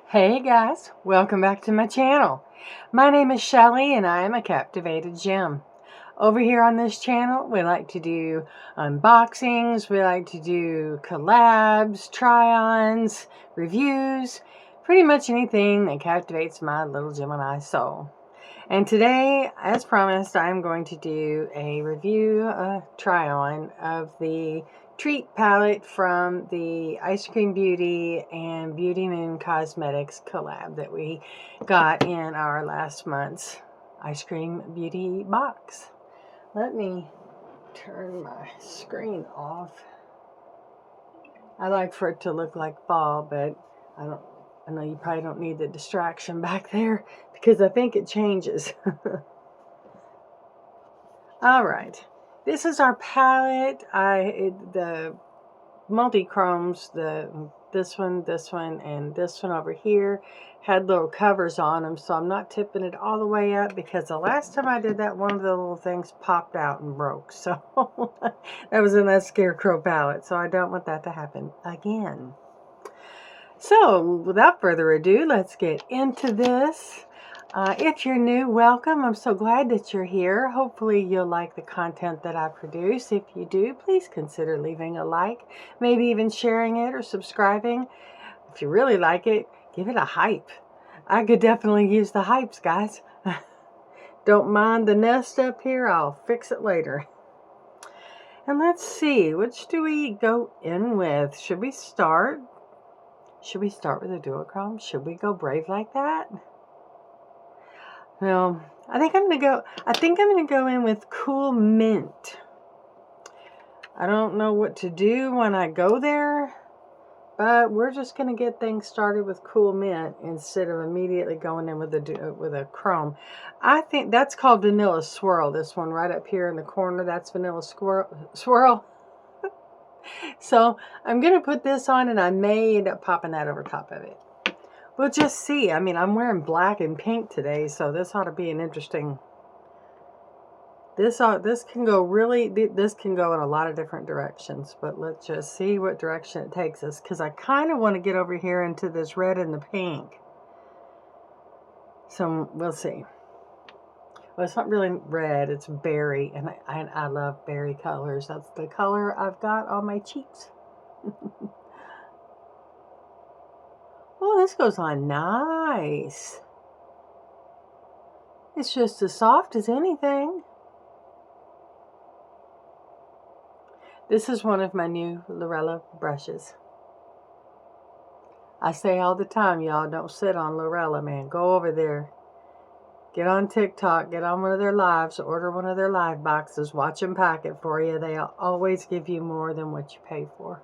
Hey guys, welcome back to my channel. My name is Shelly and I am a captivated gem. Over here on this channel, we like to do unboxings, we like to do collabs, try-ons, reviews, pretty much anything that captivates my little Gemini soul. And today, as promised, I'm going to do a review, try-on of the Treat palette from the Ice Cream Beauty and Beauty Moon Cosmetics collab that we got in our last month's Ice Cream Beauty box. Let me turn my screen off. I like for it to look like fall, but I know you probably don't need the distraction back there because I think it changes. All right, this is our palette. The multi-chromes, this one, and this one over here had little covers on them, so I'm not tipping it all the way up because the last time I did that, one of the little things popped out and broke. So that was in that Scarecrow palette, so I don't want that to happen again. So without further ado, let's get into this. If you're new, welcome. I'm so glad that you're here. Hopefully you'll like the content that I produce. If you do, please consider leaving a like, maybe even sharing it or subscribing. If you really like it, give it a hype. I could definitely use the hypes, guys. Don't mind the nest up here. I'll fix it later. And let's see, which do we go in with? Should we start with a duochrome? Should we go brave like that? No, I think I'm gonna go in with Cool Mint. I don't know what to do when I go there, but we're just gonna get things started with Cool Mint instead of immediately going in with a chrome. I think that's called Vanilla Swirl. This one right up here in the corner, that's Vanilla Swirl. So I'm gonna put this on, and I may end up popping that over top of it. We'll just see. I mean, I'm wearing black and pink today, so this ought to be an interesting... This can go in a lot of different directions, but let's just see what direction it takes us, because I kind of want to get over here into this red and the pink. So we'll see. Well, it's not really red, it's berry, and I love berry colors. That's the color I've got on my cheeks. Oh, this goes on nice. It's just as soft as anything. This is one of my new Lorella brushes. I say all the time, y'all, don't sit on Lorella, man. Go over there. Get on TikTok. Get on one of their lives. Order one of their live boxes. Watch them pack it for you. They always give you more than what you pay for.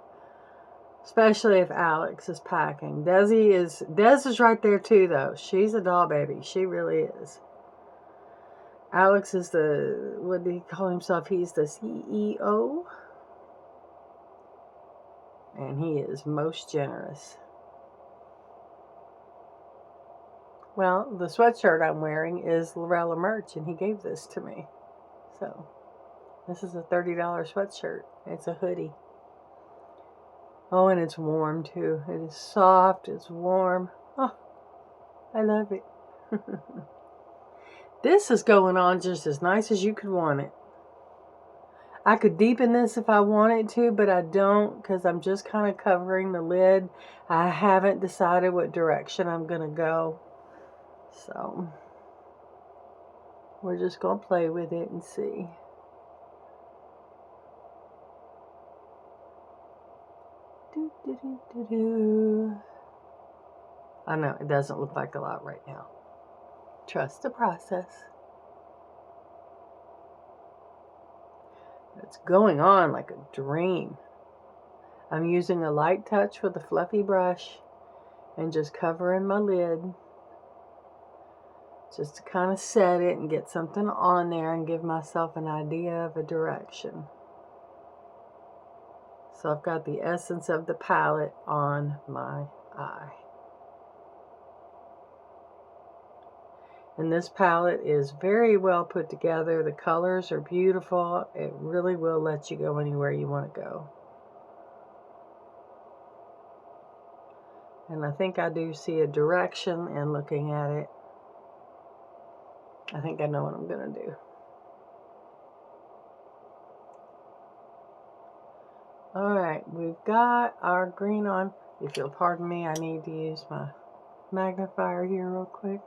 Especially if Alex is packing. Des is right there too, though. She's a doll baby. She really is. Alex is what do he call himself? He's the CEO. And he is most generous. Well, the sweatshirt I'm wearing is Lorella merch, and he gave this to me. So, this is a $30 sweatshirt. It's a hoodie. Oh, and it's warm too. It is soft, it's warm. Oh, I love it. This is going on just as nice as you could want it. I could deepen this if I wanted to, but I don't, because I'm just kind of covering the lid. I haven't decided what direction I'm going to go. So, we're just going to play with it and see. I know, it doesn't look like a lot right now. Trust the process. It's going on like a dream. I'm using a light touch with a fluffy brush and just covering my lid. Just to kind of set it and get something on there and give myself an idea of a direction. So I've got the essence of the palette on my eye. And this palette is very well put together. The colors are beautiful. It really will let you go anywhere you want to go. And I think I do see a direction in looking at it. I think I know what I'm going to do. Alright, we've got our green on. If you'll pardon me, I need to use my magnifier here real quick.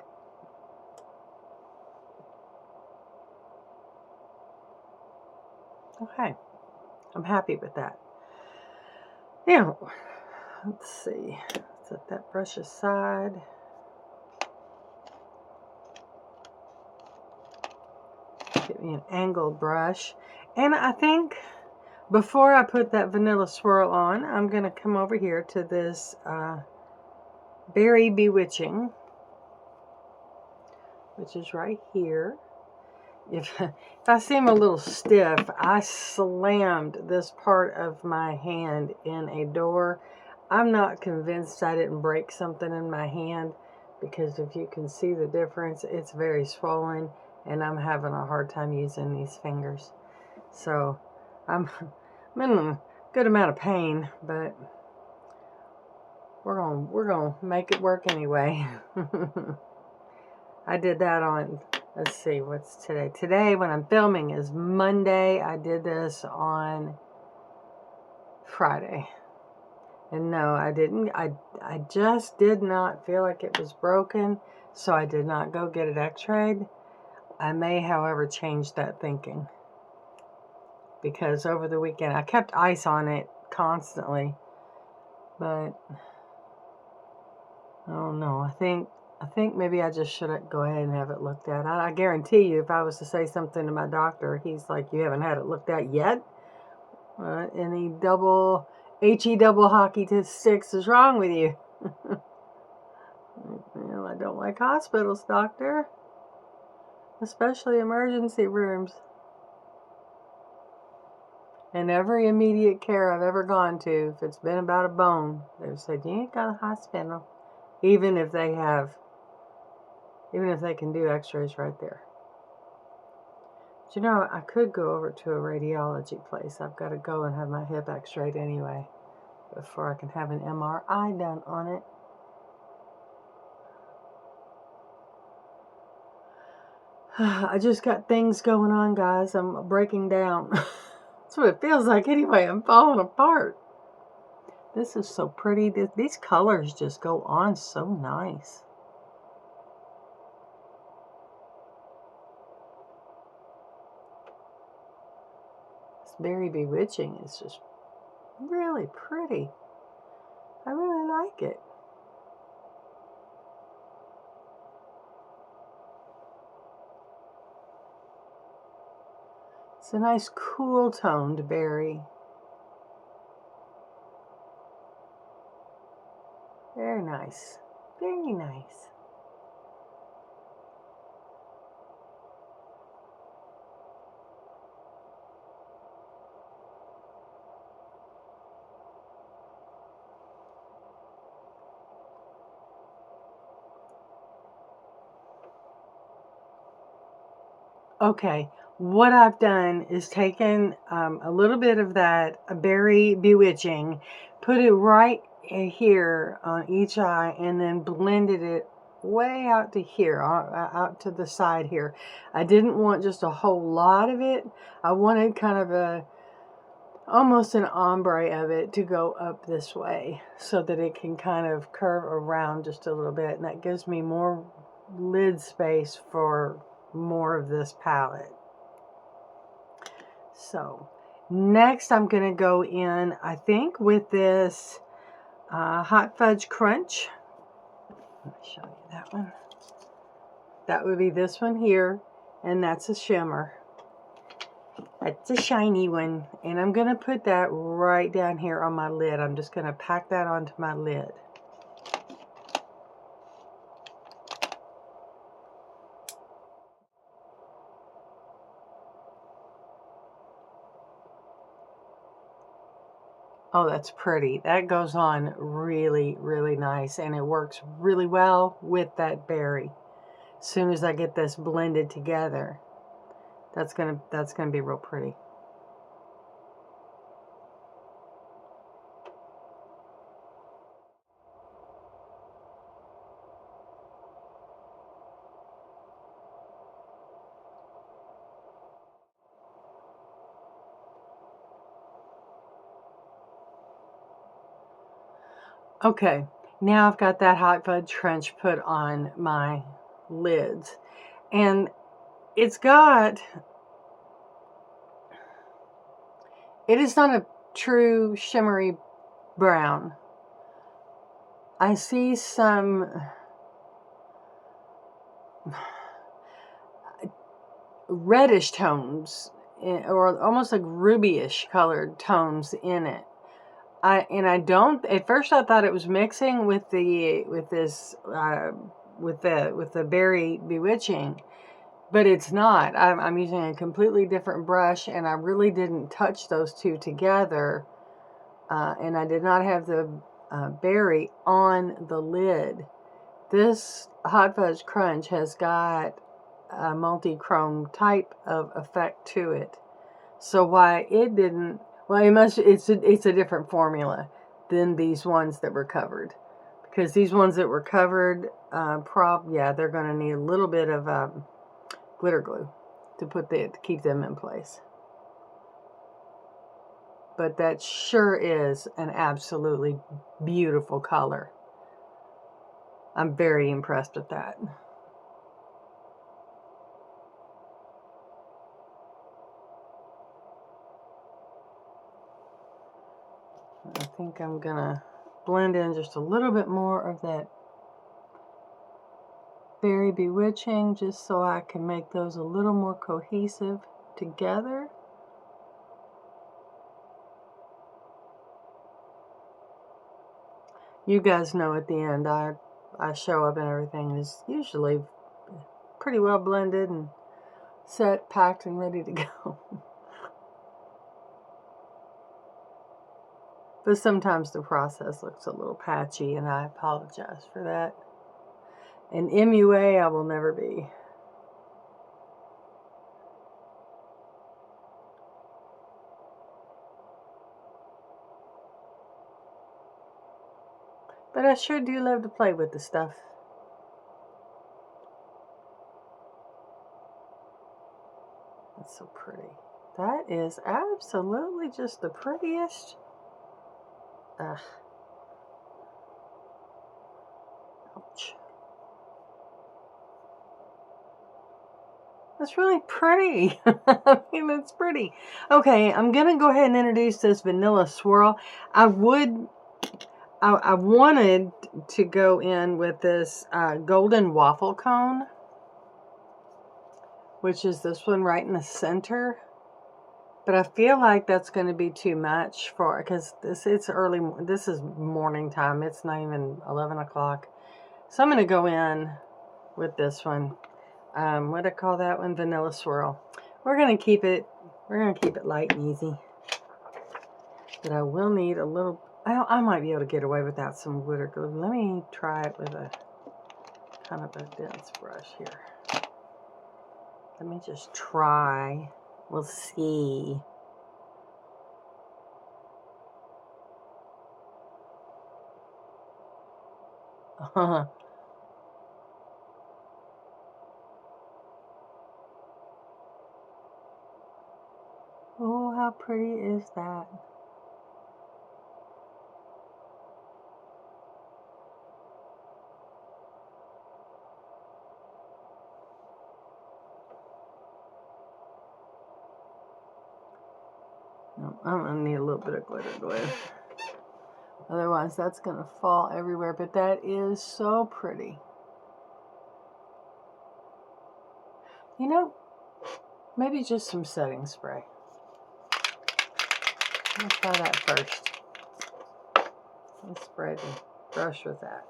Okay, I'm happy with that. Now, let's see. Set that brush aside. Get me an angled brush. And I think before I put that vanilla swirl on, I'm going to come over here to this Berry Bewitching, which is right here. If I seem a little stiff, I slammed this part of my hand in a door. I'm not convinced I didn't break something in my hand, because if you can see the difference, it's very swollen, and I'm having a hard time using these fingers. So I'm in a good amount of pain, but we're gonna make it work anyway. I did that on, let's see, what's today? Today, when I'm filming, is Monday. I did this on Friday. And no, I didn't. I just did not feel like it was broken, so I did not go get it x-rayed. I may, however, change that thinking, because over the weekend, I kept ice on it constantly, but I don't know. I think maybe I just should go ahead and have it looked at. I guarantee you, if I was to say something to my doctor, he's like, "You haven't had it looked at yet? Any double hockey sticks is wrong with you?" Well, I don't like hospitals, doctor. Especially emergency rooms. And every immediate care I've ever gone to, if it's been about a bone, they've said, "You ain't got a hospital." Even if they can do x-rays right there. But you know, I could go over to a radiology place. I've got to go and have my hip x-rayed anyway, before I can have an MRI done on it. I just got things going on, guys. I'm breaking down. That's what it feels like anyway. I'm falling apart. This is so pretty. These colors just go on so nice. This Berry Bewitching is just really pretty. I really like it. It's a nice cool toned berry. Very nice. Very nice. Okay, what I've done is taken a little bit of that Berry Bewitching, put it right here on each eye, and then blended it way out to here, out to the side here. I didn't want just a whole lot of it. I wanted kind of almost an ombre of it to go up this way, so that it can kind of curve around just a little bit, and that gives me more lid space for more of this palette. So next I'm going to go in, I think, with this Hot Fudge Crunch. Let me show you that one. That would be this one here, and that's a shimmer. That's a shiny one, and I'm going to put that right down here on my lid. I'm just going to pack that onto my lid. Oh, that's pretty. That goes on really, really nice, and it works really well with that berry. As soon as I get this blended together, that's gonna be real pretty. Okay, now I've got that hot fudge crunch put on my lids. And it's got, it is not a true shimmery brown. I see some reddish tones, or almost like rubyish colored tones in it. I don't. At first, I thought it was mixing with the berry bewitching, but it's not. I'm using a completely different brush, and I really didn't touch those two together. And I did not have the berry on the lid. This Hot Fudge Crunch has got a multi-chrome type of effect to it. So why it didn't, well, it's a different formula than these ones that were covered. Because these ones that were covered, they're going to need a little bit of glitter glue to keep them in place. But that sure is an absolutely beautiful color. I'm very impressed with that. I think I'm gonna blend in just a little bit more of that Berry Bewitching, just so I can make those a little more cohesive together. You guys know at the end I show up and everything is usually pretty well blended and set, packed, and ready to go. But sometimes the process looks a little patchy, and I apologize for that. An MUA I will never be. But I sure do love to play with the stuff. That's so pretty. That is absolutely just the prettiest. Ugh. Ouch. That's really pretty. I mean, it's pretty. Okay, I'm going to go ahead and introduce this Vanilla Swirl. I wanted to go in with this Golden Waffle Cone, which is this one right in the center. But I feel like that's going to be too much for, because it's early, this is morning time. It's not even 11 o'clock. So I'm going to go in with this one. What do I call that one? Vanilla Swirl. We're going to keep it light and easy. But I will need a little, I might be able to get away without some glitter glue. Let me try it with a kind of a dense brush here. Let me just try. We'll see. Oh, how pretty is that? No, I'm going to need a little bit of glitter glue. Otherwise, that's going to fall everywhere. But that is so pretty. You know, maybe just some setting spray. I'll try that first. Let's spray the brush with that.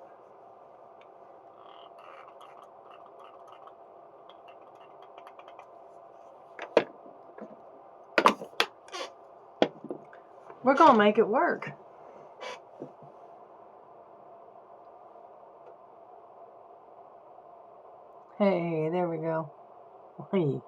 We're going to make it work. Hey, there we go. Hey.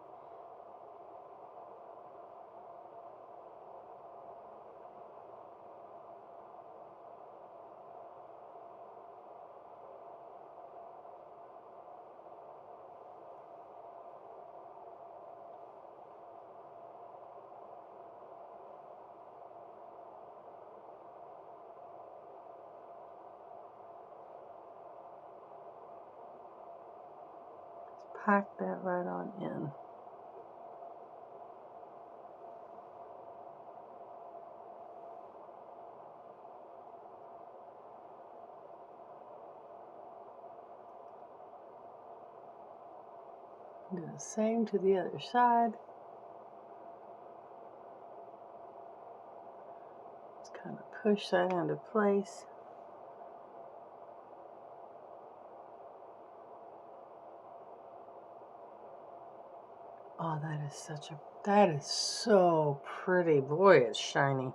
pack that right on in. Do the same to the other side. Just kind of push that into place. Oh, that is so pretty. Boy, it's shiny.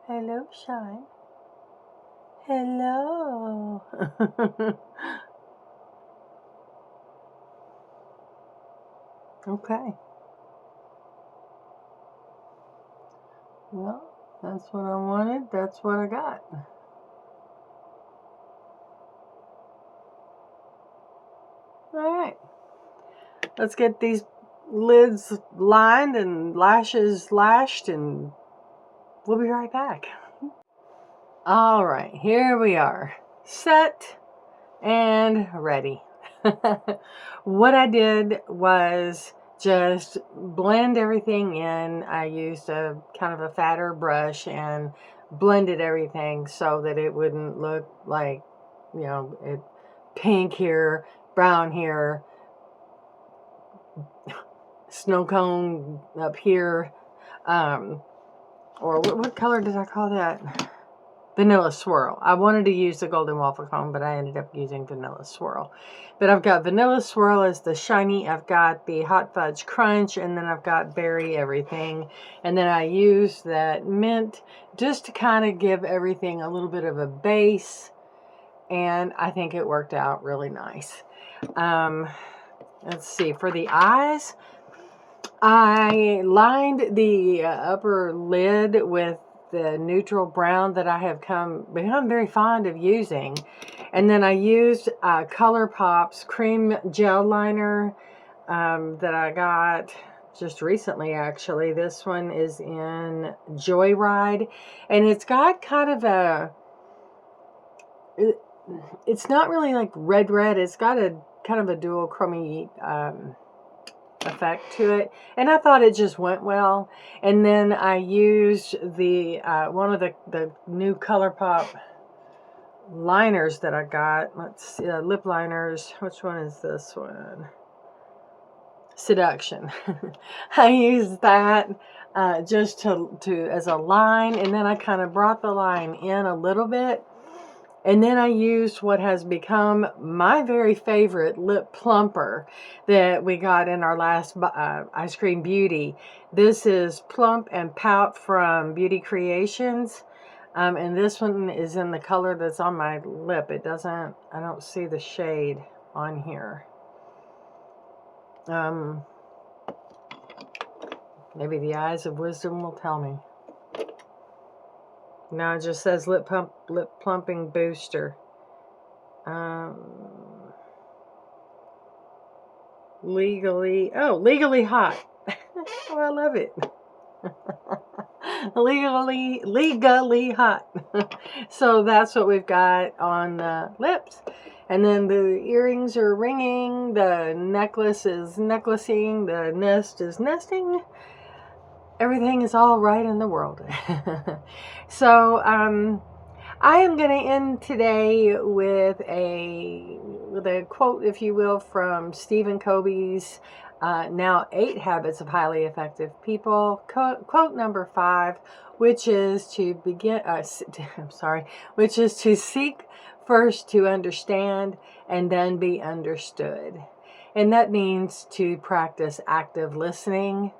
Hello, shine. Hello. Okay. Well, that's what I wanted. That's what I got. All right. Let's get these lids lined and lashes lashed, and we'll be right back. All right, here we are. Set and ready. What I did was just blend everything in. I used a kind of a fatter brush and blended everything so that it wouldn't look like, you know, pink here, brown here, snow cone up here, or what color did I call that? Vanilla swirl. I wanted to use the golden waffle cone, but I ended up using vanilla swirl. But I've got vanilla swirl as the shiny. I've got the hot fudge crunch, and then I've got berry everything. And then I use that mint just to kind of give everything a little bit of a base. And I think it worked out really nice. Let's see, for the eyes, I lined the upper lid with the neutral brown that I have become very fond of using. And then I used ColourPop's cream gel liner that I got just recently, actually. This one is in Joyride, and it's got kind of it's not really like red. It's got a kind of a dual chromey effect to it, and I thought it just went well. And then I used the one of the new ColourPop liners that I got. Let's see, lip liners. Which one is this one? Seduction. I used that just to as a line, and then I kind of brought the line in a little bit. And then I used what has become my very favorite lip plumper that we got in our last Ice Cream Beauty. This is Plump and Pout from Beauty Creations. And this one is in the color that's on my lip. I don't see the shade on here. Maybe the eyes of wisdom will tell me. No, it just says lip plumping booster. Legally hot. Oh, I love it. legally hot. So that's what we've got on the lips. And then the earrings are ringing, the necklace is necklacing, the nest is nesting. Everything is all right in the world. So I am going to end today with a quote, if you will, from Stephen Covey's now 8 Habits of Highly Effective People. Quote number 5, which is to which is to seek first to understand and then be understood. And that means to practice active listening.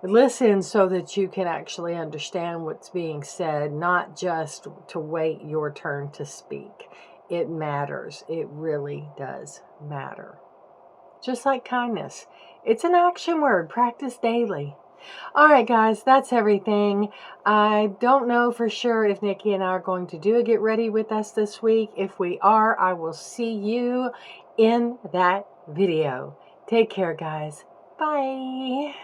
Listen so that you can actually understand what's being said, not just to wait your turn to speak. It matters. It really does matter. Just like kindness. It's an action word. Practice daily. All right, guys, that's everything. I don't know for sure if Nikki and I are going to do a Get Ready with us this week. If we are, I will see you in that video. Take care, guys. Bye.